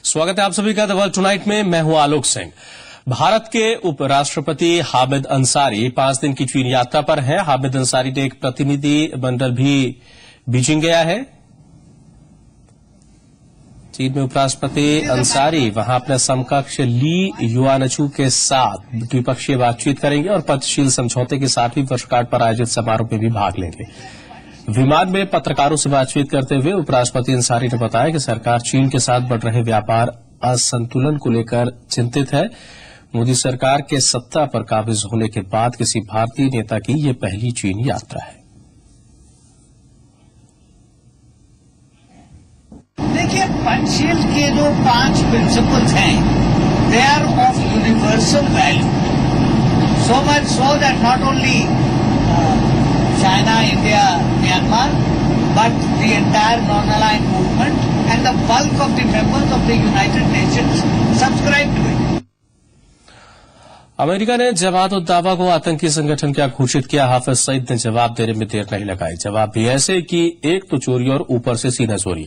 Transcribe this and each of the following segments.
स्वागत है आप सभी का द वर्ल्ड टुनाइट में। मैं हूं आलोक सिंह। भारत के उपराष्ट्रपति हामिद अंसारी 5 दिन की चीन यात्रा पर हैं। हामिद अंसारी ने एक प्रतिनिधि मंडल भी बीजिंग गया है। चीन में उपराष्ट्रपति अंसारी वहां अपने समकक्ष ली युआनचू के साथ द्विपक्षीय बातचीत करेंगे और पंचशील समझौते की 60वीं वर्षगांठ पर आयोजित समारोह में भी भाग लेंगे। विमान में पत्रकारों से बातचीत करते हुए उपराष्ट्रपति अंसारी ने बताया कि सरकार चीन के साथ बढ़ रहे व्यापार असंतुलन को लेकर चिंतित है। मोदी सरकार के सत्ता पर काबिज होने के बाद किसी भारतीय नेता की ये पहली चीन यात्रा है। देखिए, पंचशील के जो 5 प्रिंसिपल्स हैं, they are of universal value, so much so that not only China, India, Myanmar, but the entire non-aligned movement and the bulk of the members of the United Nations subscribe to it. America ने जमात उद दावा को आतंकी संगठन क्या घोषित किया। हाफिज सईद ने जवाब देने में देर नहीं लगाई। जवाब भी ऐसे कि एक तो चोरी और ऊपर से सीना चोरी।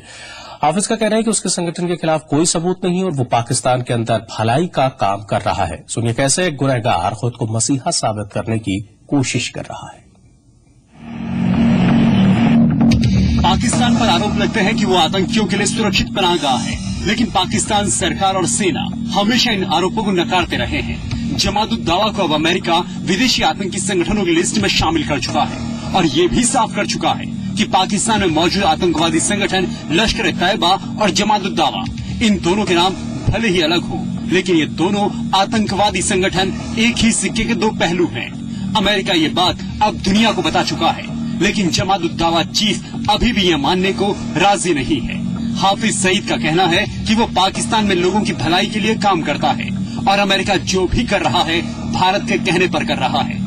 हाफिज का कहना है कि उसके संगठन के खिलाफ कोई सबूत नहीं और वो पाकिस्तान के अंदर भलाई का काम कर रहा है। सुनिए कैसे एक गुनहगार खुद को मसीहा साबित करने की कोशिश कर रहा है। पाकिस्तान पर आरोप लगते हैं कि वो आतंकियों के लिए सुरक्षित पनाहगाह है, लेकिन पाकिस्तान सरकार और सेना हमेशा इन आरोपों को नकारते रहे हैं। जमात उद दावा को अब अमेरिका विदेशी आतंकी संगठनों की लिस्ट में शामिल कर चुका है और ये भी साफ कर चुका है कि पाकिस्तान में मौजूद आतंकवादी संगठन लश्कर तैयबा और जमात उद दावा, इन दोनों के नाम भले ही अलग हो, लेकिन ये दोनों आतंकवादी संगठन एक ही सिक्के के 2 पहलू हैं। अमेरिका ये बात अब दुनिया को बता चुका है, लेकिन जमात उद दावा चीफ अभी भी ये मानने को राजी नहीं है। हाफिज सईद का कहना है कि वो पाकिस्तान में लोगों की भलाई के लिए काम करता है और अमेरिका जो भी कर रहा है भारत के कहने पर कर रहा है।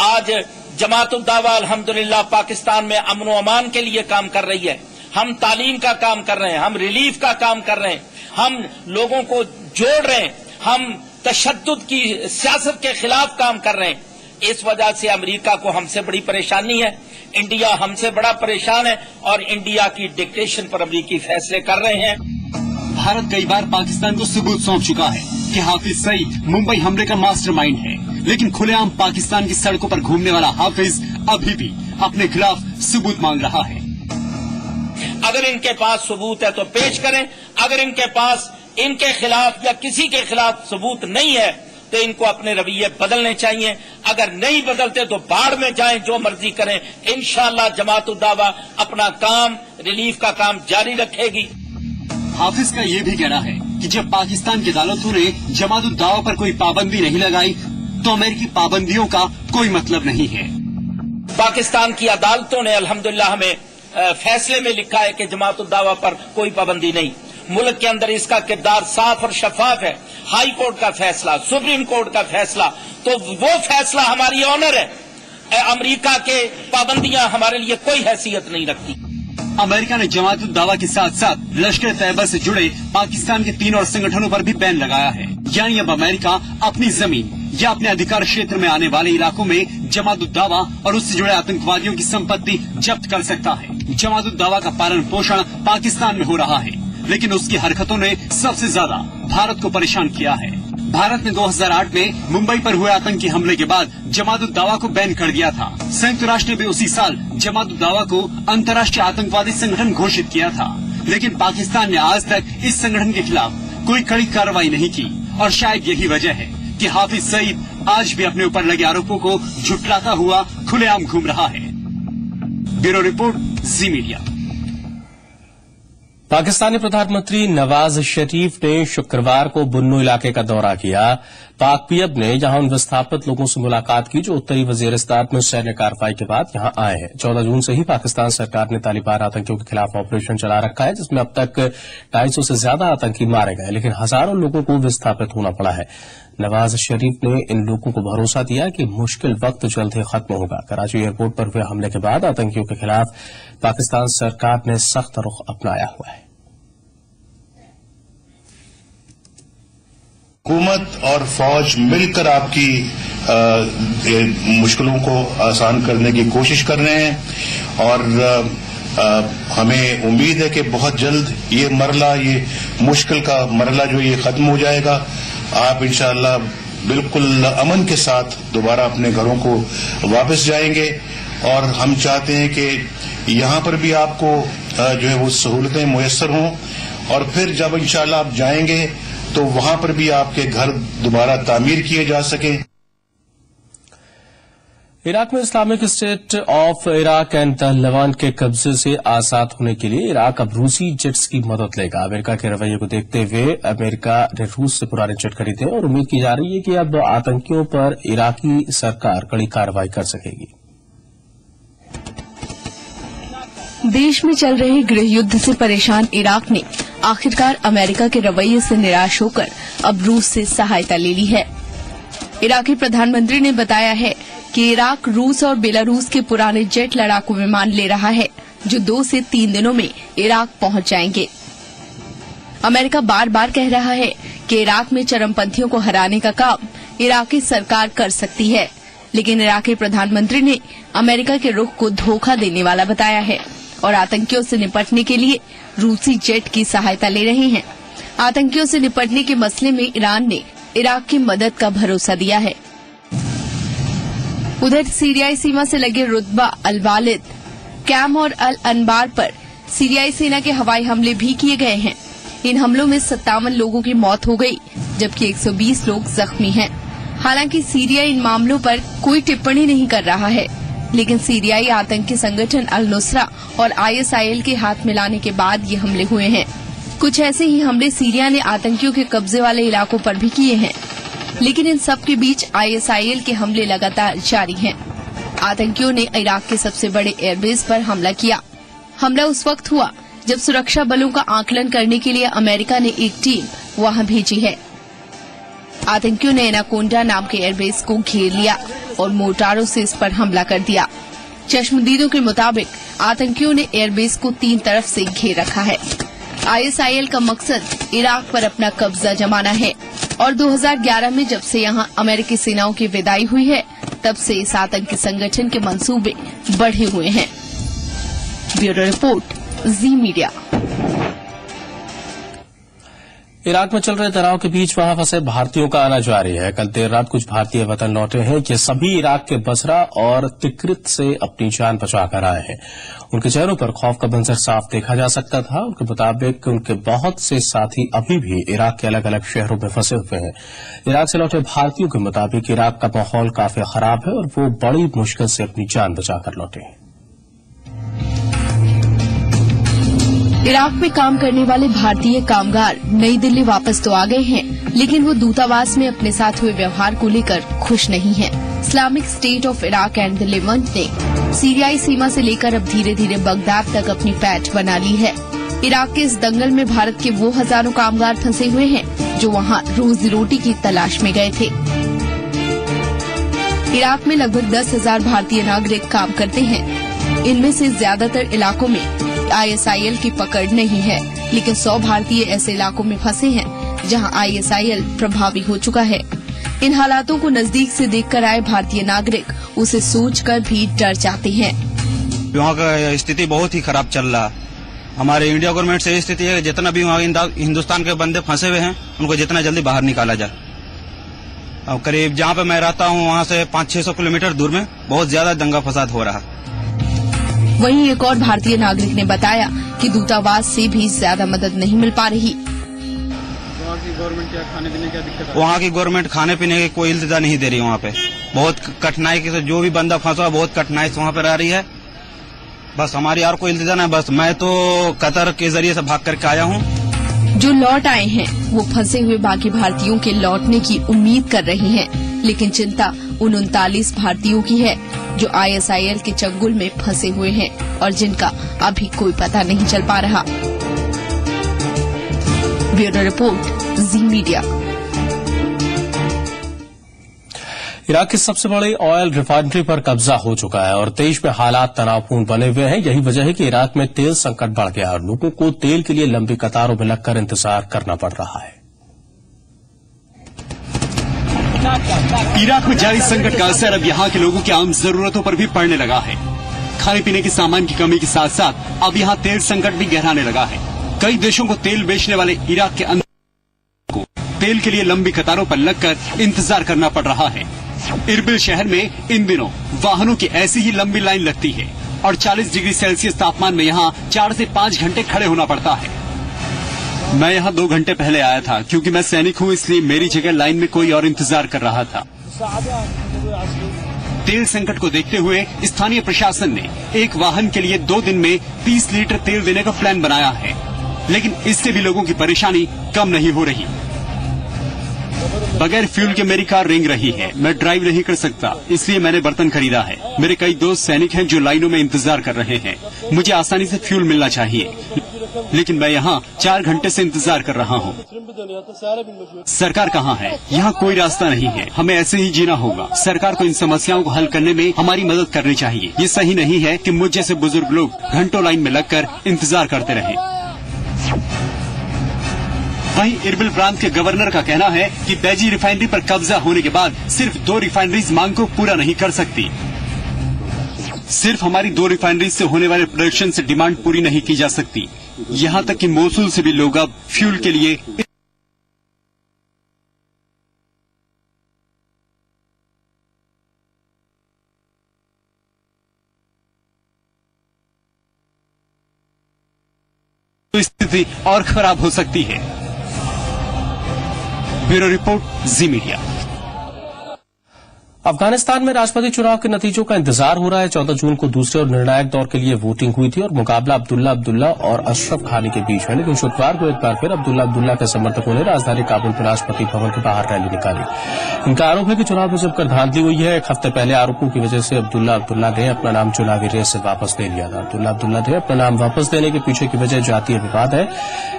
आज जमात उद दावा अल्हम्दुलिल्लाह पाकिस्तान में अमन व अमान के लिए काम कर रही है। हम तालीम का काम कर रहे हैं, हम रिलीफ का काम कर रहे हैं, हम लोगों को जोड़ रहे हैं, हम तशद्दुद की सियासत के खिलाफ काम कर रहे हैं। इस वजह से अमेरिका को हमसे बड़ी परेशानी है, इंडिया हमसे बड़ा परेशान है और इंडिया की डिक्टेशन पर अमेरिकी फैसले कर रहे हैं। भारत कई बार पाकिस्तान को सबूत सौंप चुका है कि हाफिज सईद मुंबई हमले का मास्टरमाइंड है, लेकिन खुलेआम पाकिस्तान की सड़कों पर घूमने वाला हाफिज अभी भी अपने खिलाफ सबूत मांग रहा है। अगर इनके पास सबूत है तो पेश करें, अगर इनके पास इनके खिलाफ या किसी के खिलाफ सबूत नहीं है तो इनको अपने रवैये बदलने चाहिए। अगर नहीं बदलते तो बाढ़ में जाएं, जो मर्जी करें। इंशाअल्लाह जमात उद दावा अपना काम, रिलीफ का काम जारी रखेगी। हाफिज का ये भी कहना है कि जब पाकिस्तान की अदालतों ने जमात उद दावा पर कोई पाबंदी नहीं लगाई तो अमेरिकी पाबंदियों का कोई मतलब नहीं है। पाकिस्तान की अदालतों ने अल्हम्दुलिल्लाह हमें फैसले में लिखा है कि जमात उद दावा पर कोई पाबंदी नहीं। मुल्क के अंदर इसका किरदार साफ और शफाफ है। हाई कोर्ट का फैसला, सुप्रीम कोर्ट का फैसला, तो वो फैसला हमारी ऑनर है। अमेरिका के पाबंदियां हमारे लिए कोई हैसियत नहीं रखती। अमेरिका ने जमात उद दावा के साथ साथ लश्कर तैयबा से जुड़े पाकिस्तान के 3 और संगठनों पर भी बैन लगाया है। यानी अब अमेरिका अपनी जमीन या अपने अधिकार क्षेत्र में आने वाले इलाकों में जमात उद दावा और उससे जुड़े आतंकवादियों की संपत्ति जब्त कर सकता है। जमात उद दावा का पालन पोषण पाकिस्तान में हो रहा है, लेकिन उसकी हरकतों ने सबसे ज्यादा भारत को परेशान किया है। भारत ने 2008 में मुंबई पर हुए आतंकी हमले के बाद जमात उद दावा को बैन कर दिया था। संयुक्त राष्ट्र ने भी उसी साल जमात उद दावा को अंतर्राष्ट्रीय आतंकवादी संगठन घोषित किया था, लेकिन पाकिस्तान ने आज तक इस संगठन के खिलाफ कोई कड़ी कार्रवाई नहीं की और शायद यही वजह है कि हाफिज सईद आज भी अपने ऊपर लगे आरोपों को झुठलाता हुआ खुलेआम घूम रहा है। ब्यूरो रिपोर्ट, जी मीडिया। पाकिस्तानी प्रधानमंत्री नवाज शरीफ ने शुक्रवार को बुन्नू इलाके का दौरा किया। पाक पीएम ने यहां उन विस्थापित लोगों से मुलाकात की जो उत्तरी वजीरिस्तान में सैन्य कार्रवाई के बाद यहां आए हैं। 14 जून से ही पाकिस्तान सरकार ने तालिबान आतंकियों के खिलाफ ऑपरेशन चला रखा है, जिसमें अब तक 250 से ज्यादा आतंकी मारे गए, लेकिन हजारों लोगों को विस्थापित होना पड़ा है। नवाज शरीफ ने इन लोगों को भरोसा दिया कि मुश्किल वक्त जल्द ही खत्म होगा। कराची एयरपोर्ट पर हुए हमले के बाद आतंकियों के खिलाफ पाकिस्तान सरकार ने सख्त रुख अपनाया हुआ है। हुकूमत और फौज मिलकर आपकी मुश्किलों को आसान करने की कोशिश कर रहे हैं और हमें उम्मीद है कि बहुत जल्द ये मरला, ये मुश्किल का मरला जो ये खत्म हो जाएगा। आप इंशाअल्लाह बिल्कुल अमन के साथ दोबारा अपने घरों को वापस जाएंगे। और हम चाहते हैं कि यहाँ पर भी आपको जो है वो सहूलतें मुयस्सर हों, और फिर जब इंशाअल्लाह आप जाएंगे तो वहां पर भी आपके घर दोबारा तामीर किए जा सके। इराक में Islamic state of Iraq and the Levant के कब्जे से आजाद होने के लिए इराक अब रूसी जेट्स की मदद लेगा। अमेरिका के रवैये को देखते हुए अमेरिका ने रूस से पुराने जेट खरीदे और उम्मीद की जा रही है कि अब आतंकियों पर इराकी सरकार कड़ी कार्रवाई कर सकेगी। देश में चल रहे गृह युद्ध से परेशान इराक ने आखिरकार अमेरिका के रवैये से निराश होकर अब रूस से सहायता ले ली है। इराकी प्रधानमंत्री ने बताया है कि इराक रूस और बेलारूस के पुराने जेट लड़ाकू विमान ले रहा है, जो 2 से 3 दिनों में इराक पहुंच जाएंगे। अमेरिका बार बार कह रहा है कि इराक में चरमपंथियों को हराने का काम इराकी सरकार कर सकती है, लेकिन इराकी प्रधानमंत्री ने अमेरिका के रुख को धोखा देने वाला बताया है और आतंकियों से निपटने के लिए रूसी जेट की सहायता ले रहे हैं। आतंकियों से निपटने के मसले में ईरान ने इराक की मदद का भरोसा दिया है। उधर सीरियाई सीमा से लगे रुतबा अल वालिद, कैम और अल अनबार पर सीरियाई सेना के हवाई हमले भी किए गए हैं। इन हमलों में 57 लोगों की मौत हो गई, जबकि 120 लोग जख्मी हैं। हालांकि सीरिया इन मामलों पर कोई टिप्पणी नहीं कर रहा है, लेकिन सीरियाई आतंकी संगठन अल नुसरा और ISIL के हाथ मिलाने के बाद ये हमले हुए हैं। कुछ ऐसे ही हमले सीरिया ने आतंकियों के कब्जे वाले इलाकों पर भी किए हैं, लेकिन इन सब के बीच ISIL के हमले लगातार जारी हैं। आतंकियों ने इराक के सबसे बड़े एयरबेस पर हमला किया। हमला उस वक्त हुआ जब सुरक्षा बलों का आकलन करने के लिए अमेरिका ने एक टीम वहां भेजी है। आतंकियों ने एनाकोंडा नाम के एयरबेस को घेर लिया और मोर्टारों से इस पर हमला कर दिया। चश्मदीदों के मुताबिक आतंकियों ने एयरबेस को 3 तरफ से घेर रखा है। ISIL का मकसद इराक पर अपना कब्जा जमाना है और 2011 में जब से यहां अमेरिकी सेनाओं की विदाई हुई है, तब से इस आतंकी संगठन के मंसूबे बढ़े हुए हैं। ब्यूरो रिपोर्ट, जी मीडिया। इराक में चल रहे तनाव के बीच वहां फंसे भारतीयों का आना जारी है। कल देर रात कुछ भारतीय वतन लौटे हैं। ये सभी इराक के बसरा और तिक्रित से अपनी जान बचाकर आए हैं। उनके चेहरों पर खौफ का मंजर साफ देखा जा सकता था। उनके मुताबिक उनके बहुत से साथी अभी भी इराक के अलग अलग शहरों में फंसे हुए हैं। इराक से लौटे भारतीयों के मुताबिक इराक का माहौल काफी खराब है और वो बड़ी मुश्किल से अपनी जान बचाकर लौटे हैं। इराक में काम करने वाले भारतीय कामगार नई दिल्ली वापस तो आ गए हैं, लेकिन वो दूतावास में अपने साथ हुए व्यवहार को लेकर खुश नहीं हैं। Islamic state of Iraq and the Levant ने सीरियाई सीमा से लेकर अब धीरे धीरे बगदाद तक अपनी पैठ बना ली है। इराक के इस दंगल में भारत के वो हजारों कामगार फंसे हुए हैं जो वहां रोजी रोटी की तलाश में गए थे। इराक में लगभग 10,000 भारतीय नागरिक काम करते हैं। इनमें से ज्यादातर इलाकों में ISIL की पकड़ नहीं है, लेकिन 100 भारतीय ऐसे इलाकों में फंसे हैं जहां ISIL प्रभावी हो चुका है। इन हालातों को नजदीक से देखकर आए भारतीय नागरिक उसे सोचकर भी डर जाते हैं। वहाँ का स्थिति बहुत ही खराब चल रहा। हमारे इंडिया गवर्नमेंट से स्थिति है, जितना भी वहाँ हिंदुस्तान के बंदे फंसे हुए हैं उनको जितना जल्दी बाहर निकाला जाए। अब करीब जहाँ पे मैं रहता हूँ वहाँ से 500-600 किलोमीटर दूर में बहुत ज्यादा दंगा फसाद हो रहा। वहीं एक और भारतीय नागरिक ने बताया कि दूतावास से भी ज्यादा मदद नहीं मिल पा रही। वहाँ की गवर्नमेंट खाने पीने की कोई इल्तिजा नहीं दे रही। वहाँ पे बहुत कठिनाई से जो भी बंदा फंसा बहुत कठिनाई से वहाँ पे रह रही है। बस हमारी और कोई इल्तिजा नहीं। बस मैं तो कतर के जरिए से भाग करके आया हूँ। जो लौट आए हैं वो फंसे हुए बाकी भारतीयों के लौटने की उम्मीद कर रहे हैं, लेकिन चिंता उन 39 भारतीयों की है जो ISIL के चंगुल में फंसे हुए हैं और जिनका अभी कोई पता नहीं चल पा रहा। ब्यूरो रिपोर्ट, जी मीडिया। इराक की सबसे बड़ी ऑयल रिफाइनरी पर कब्जा हो चुका है और देश में हालात तनावपूर्ण बने हुए हैं। यही वजह है कि इराक में तेल संकट बढ़ गया और लोगों को तेल के लिए लंबी कतारों में लगकर इंतजार करना पड़ रहा है। इराक में जारी संकट का असर अब यहाँ के लोगों की आम जरूरतों पर भी पड़ने लगा है। खाने पीने के सामान की कमी के साथ साथ अब यहाँ तेल संकट भी गहराने लगा है। कई देशों को तेल बेचने वाले इराक के अंदर को तेल के लिए लंबी कतारों पर लगकर इंतजार करना पड़ रहा है। इरबिल शहर में इन दिनों वाहनों की ऐसी ही लंबी लाइन लगती है और 40 डिग्री सेल्सियस तापमान में यहाँ 4 से 5 घंटे खड़े होना पड़ता है। मैं यहाँ 2 घंटे पहले आया था क्योंकि मैं सैनिक हूँ, इसलिए मेरी जगह लाइन में कोई और इंतजार कर रहा था। तेल संकट को देखते हुए स्थानीय प्रशासन ने एक वाहन के लिए 2 दिन में 30 लीटर तेल देने का प्लान बनाया है, लेकिन इससे भी लोगों की परेशानी कम नहीं हो रही। बगैर फ्यूल के मेरी कार रेंग रही है, मैं ड्राइव नहीं कर सकता, इसलिए मैंने बर्तन खरीदा है। मेरे कई दोस्त सैनिक हैं जो लाइनों में इंतजार कर रहे हैं। मुझे आसानी से फ्यूल मिलना चाहिए, लेकिन मैं यहाँ 4 घंटे से इंतजार कर रहा हूँ। सरकार कहाँ है? यहाँ कोई रास्ता नहीं है, हमें ऐसे ही जीना होगा। सरकार को इन समस्याओं को हल करने में हमारी मदद करनी चाहिए। ये सही नहीं है कि मुझ जैसे बुजुर्ग लोग घंटों लाइन में लगकर इंतजार करते रहें। वहीं इरबिल प्रांत के गवर्नर का कहना है कि बैजी रिफाइनरी पर कब्जा होने के बाद सिर्फ 2 रिफाइनरीज मांग को पूरा नहीं कर सकती। सिर्फ हमारी 2 रिफाइनरीज से होने वाले प्रोडक्शन से डिमांड पूरी नहीं की जा सकती। यहाँ तक कि मोसुल से भी लोग अब फ्यूल के लिए स्थिति और खराब हो सकती है। ब्यूरो रिपोर्ट, जी मीडिया। अफगानिस्तान में राष्ट्रपति चुनाव के नतीजों का इंतजार हो रहा है। 14 जून को दूसरे और निर्णायक दौर के लिए वोटिंग हुई थी और मुकाबला अब्दुल्ला और अशरफ घानी के बीच है, लेकिन शुक्रवार को एक बार फिर अब्दुल्ला के समर्थकों ने राजधानी काबुल में राष्ट्रपति भवन के बाहर रैली निकाली। इनका आरोप है कि चुनाव में जमकर धांधली हुई है। 1 हफ्ते पहले आरोपों की वजह से अब्दुल्ला ने अपना नाम चुनावी रेस से वापस ले लिया था। अब्दुल्ला ने अपना नाम वापस देने के पीछे की वजह जातीय विवाद है।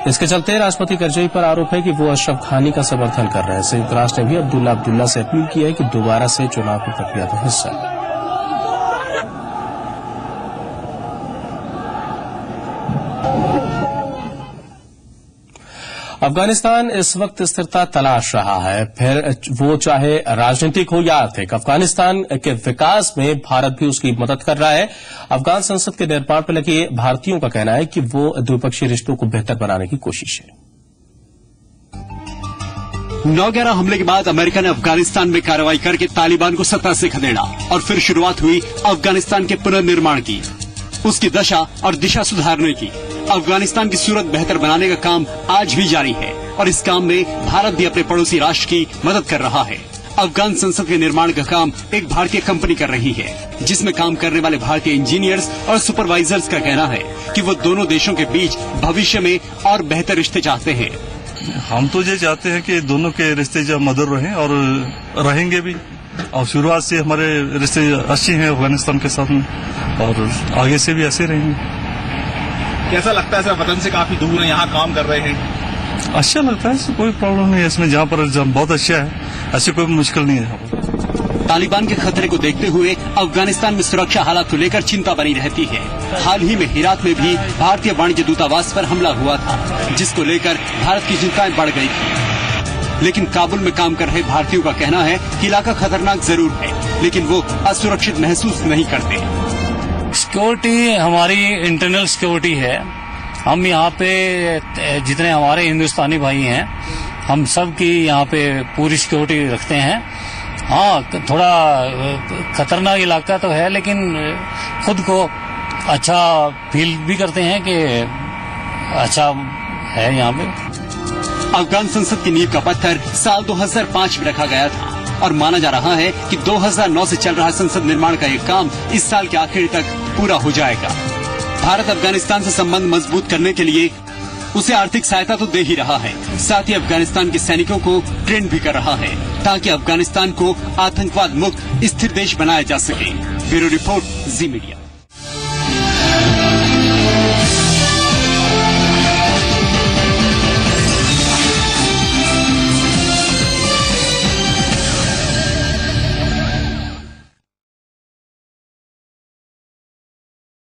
इसके चलते राष्ट्रपति करजई पर आरोप है कि वो अशरफ घानी का समर्थन कर रहे हैं। संयुक्त राष्ट्र ने भी अब्दुल्ला से अपील की है कि दोबारा से चुनाव की प्रक्रिया में हिस्सा लें। अफगानिस्तान इस वक्त स्थिरता तलाश रहा है, फिर वो चाहे राजनीतिक हो या आर्थिक। अफगानिस्तान के विकास में भारत भी उसकी मदद कर रहा है। अफगान संसद के निर्माण पर लगे भारतीयों का कहना है कि वो द्विपक्षीय रिश्तों को बेहतर बनाने की कोशिश है। 9/11 हमले के बाद अमेरिका ने अफगानिस्तान में कार्रवाई करके तालिबान को सत्ता से खदेड़ा और फिर शुरुआत हुई अफगानिस्तान के पुनर्निर्माण की, उसकी दशा और दिशा सुधारने की। अफगानिस्तान की सूरत बेहतर बनाने का काम आज भी जारी है और इस काम में भारत भी अपने पड़ोसी राष्ट्र की मदद कर रहा है। अफगान संसद के निर्माण का काम एक भारतीय कंपनी कर रही है, जिसमें काम करने वाले भारतीय इंजीनियर्स और सुपरवाइजर्स का कहना है कि वो दोनों देशों के बीच भविष्य में और बेहतर रिश्ते चाहते हैं। हम तो ये चाहते हैं कि दोनों के रिश्ते जब मधुर रहें और रहेंगे भी, और शुरुआत से हमारे रिश्ते अच्छे हैं अफगानिस्तान के साथ में और आगे से भी ऐसे रहेंगे। कैसा लगता है सर, वतन से काफी दूर है, यहाँ काम कर रहे हैं? अच्छा लगता है, कोई प्रॉब्लम नहीं है इसमें। जहाँ पर बहुत अच्छा है, ऐसी कोई मुश्किल नहीं है। तालिबान के खतरे को देखते हुए अफगानिस्तान में सुरक्षा हालात को लेकर चिंता बनी रहती है। हाल ही में हेरात में भी भारतीय वाणिज्य दूतावास पर हमला हुआ था, जिसको लेकर भारत की चिंताएं बढ़ गई थी। लेकिन काबुल में काम कर रहे भारतीयों का कहना है कि इलाका खतरनाक जरूर है, लेकिन वो असुरक्षित महसूस नहीं करते। सिक्योरिटी हमारी इंटरनल सिक्योरिटी है। हम यहाँ पे जितने हमारे हिंदुस्तानी भाई हैं, हम सब की यहाँ पे पूरी सिक्योरिटी रखते हैं। हाँ, थोड़ा खतरनाक इलाका तो है, लेकिन खुद को अच्छा फील भी करते हैं कि अच्छा है यहाँ पे। अफगान संसद की नींव का पत्थर साल 2005 में रखा गया था और माना जा रहा है कि 2009 से चल रहा संसद निर्माण का ये काम इस साल के आखिर तक पूरा हो जाएगा। भारत अफगानिस्तान से संबंध मजबूत करने के लिए उसे आर्थिक सहायता तो दे ही रहा है, साथ ही अफगानिस्तान के सैनिकों को ट्रेन भी कर रहा है ताकि अफगानिस्तान को आतंकवाद मुक्त स्थिर देश बनाया जा सके। ब्यूरो रिपोर्ट, जी मीडिया।